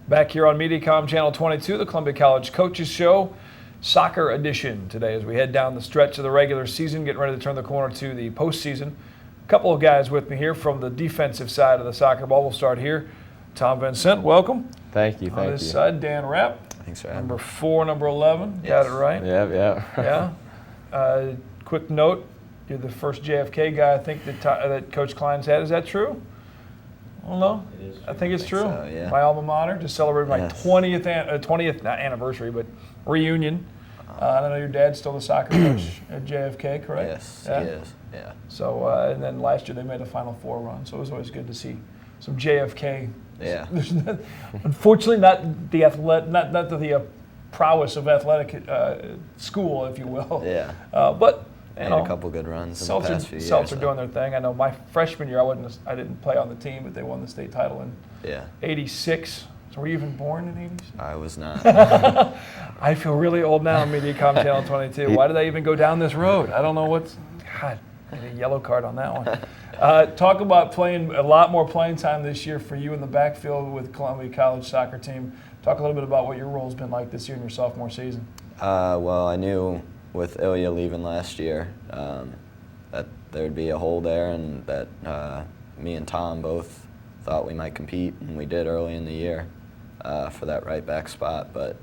Back here on MediaCom Channel 22, the Columbia College Coaches Show, soccer edition today as we head down the stretch of the regular season, getting ready to turn the corner to the postseason. A couple of guys with me here from the defensive side of the soccer ball. We'll start here. Tom Vincent, welcome. Thank you, On this side, Dan Rapp. Thanks for having me. Number 4, number 11. Got it right? Yeah. Quick note, you're the first JFK guy I think that Coach Klein's had. Is that true? I don't know. It is. I think it's true. So, yeah. My alma mater just celebrated my Yes. 20th, not anniversary, but reunion. I know your dad's still the soccer coach at JFK, correct? Yes, Yeah? he is. Yeah. So, and then last year they made a Final Four run, so it was always good to see some JFK. Yeah. Unfortunately, not the prowess of athletic school, if you will. Yeah. But you Made know, a couple good runs in Celtics, the past few years. Celtics are doing their thing. I know my freshman year, I didn't play on the team, but they won the state title in Yeah. '86. So were you even born in '86? I was not. I feel really old now on MediaCom Channel 22. Why did I even go down this road? I don't know what's. God, I need a yellow card on that one. Talk about playing a lot more playing time this year for you in the backfield with Columbia College soccer team. Talk a little bit about what your role's been like this year in your sophomore season. Well, I knew with Ilya leaving last year that there would be a hole there, and that me and Tom both thought we might compete, and we did early in the year for that right back spot. But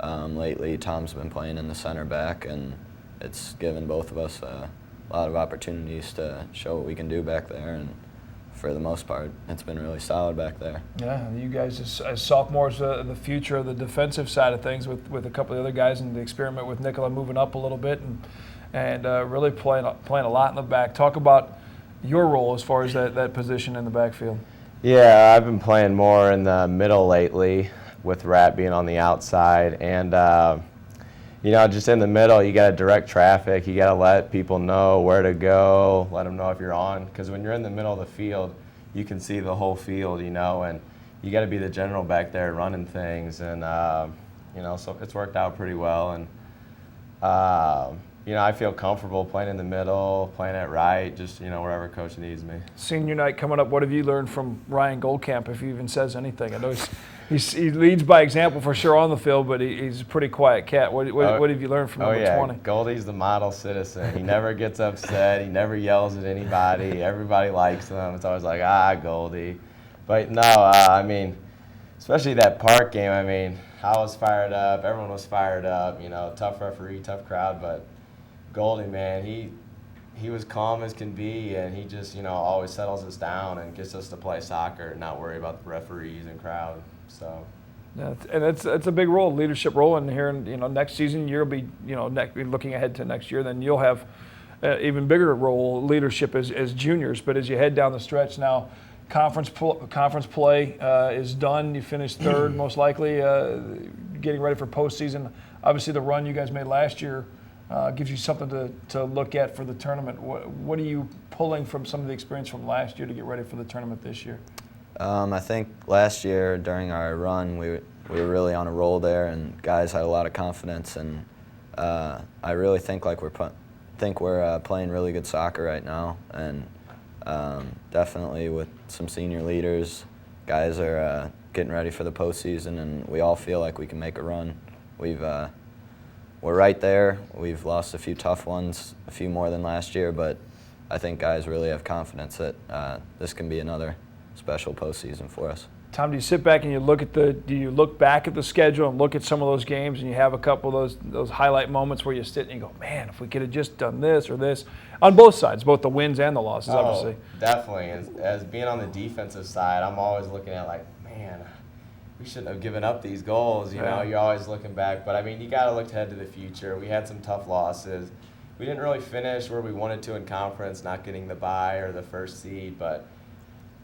lately, Tom's been playing in the center back, and it's given both of us a lot of opportunities to show what we can do back there. And for the most part, it's been really solid back there. Yeah, you guys as sophomores, the future of the defensive side of things with a couple of the other guys, and the experiment with Nicola moving up a little bit and really playing a lot in the back. Talk about your role as far as that position in the backfield. Yeah, I've been playing more in the middle lately with Rat being on the outside. And, just in the middle, you got to direct traffic. You got to let people know where to go, let them know if you're on. Because when you're in the middle of the field, you can see the whole field, and you got to be the general back there running things. And, so it's worked out pretty well. And, I feel comfortable playing in the middle, playing at right, just, wherever coach needs me. Senior night coming up, what have you learned from Ryan Goldcamp, if he even says anything? I know he leads by example for sure on the field, but he's a pretty quiet cat. What have you learned from number 20? Goldie's the model citizen. He never gets upset. He never yells at anybody. Everybody likes him. It's always like, Goldie. But no, especially that Park game, I was fired up. Everyone was fired up. Tough referee, tough crowd, but Goldie, man, he was calm as can be, and he just, always settles us down and gets us to play soccer and not worry about the referees and crowd. So. Yeah, and it's a big role, leadership role. And here, next season you'll be, looking ahead to next year, then you'll have even bigger role, leadership as juniors. But as you head down the stretch now, conference play is done. You finished third, most likely, getting ready for postseason. Obviously, the run you guys made last year gives you something to look at for the tournament. What are you pulling from some of the experience from last year to get ready for the tournament this year? I think last year during our run, we were really on a roll there, and guys had a lot of confidence. And I really think we're playing really good soccer right now, and definitely with some senior leaders, guys are getting ready for the postseason, and we all feel like we can make a run. We're right there. We've lost a few tough ones, a few more than last year, but I think guys really have confidence that this can be another special postseason for us. Tom, do you sit back and you look back at the schedule and look at some of those games, and you have a couple of those highlight moments where you sit and you go, man, if we could have just done this or this, on both sides, both the wins and the losses, obviously. Definitely. As being on the defensive side, I'm always looking at man, we shouldn't have given up these goals. You're always looking back, but you got to look ahead to the future. We had some tough losses. We didn't really finish where we wanted to in conference, not getting the bye or the first seed, but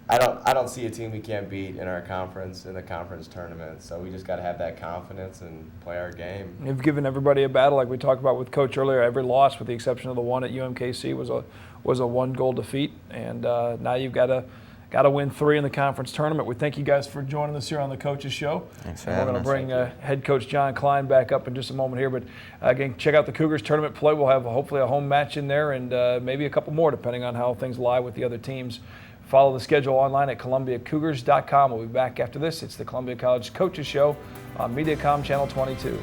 I don't see a team we can't beat in our conference, in the conference tournament. So we just got to have that confidence and play our game. You've given everybody a battle, like we talked about with Coach earlier. Every loss, with the exception of the one at UMKC, was a 1-goal defeat, and now you've got to win 3 in the conference tournament. We thank you guys for joining us here on the Coaches Show. Thanks for having us. We're going to bring head coach John Klein back up in just a moment here. But again, check out the Cougars tournament play. We'll have hopefully a home match in there, and maybe a couple more, depending on how things lie with the other teams Follow the schedule online at ColumbiaCougars.com. We'll be back after this. It's the Columbia College Coaches Show on Mediacom Channel 22.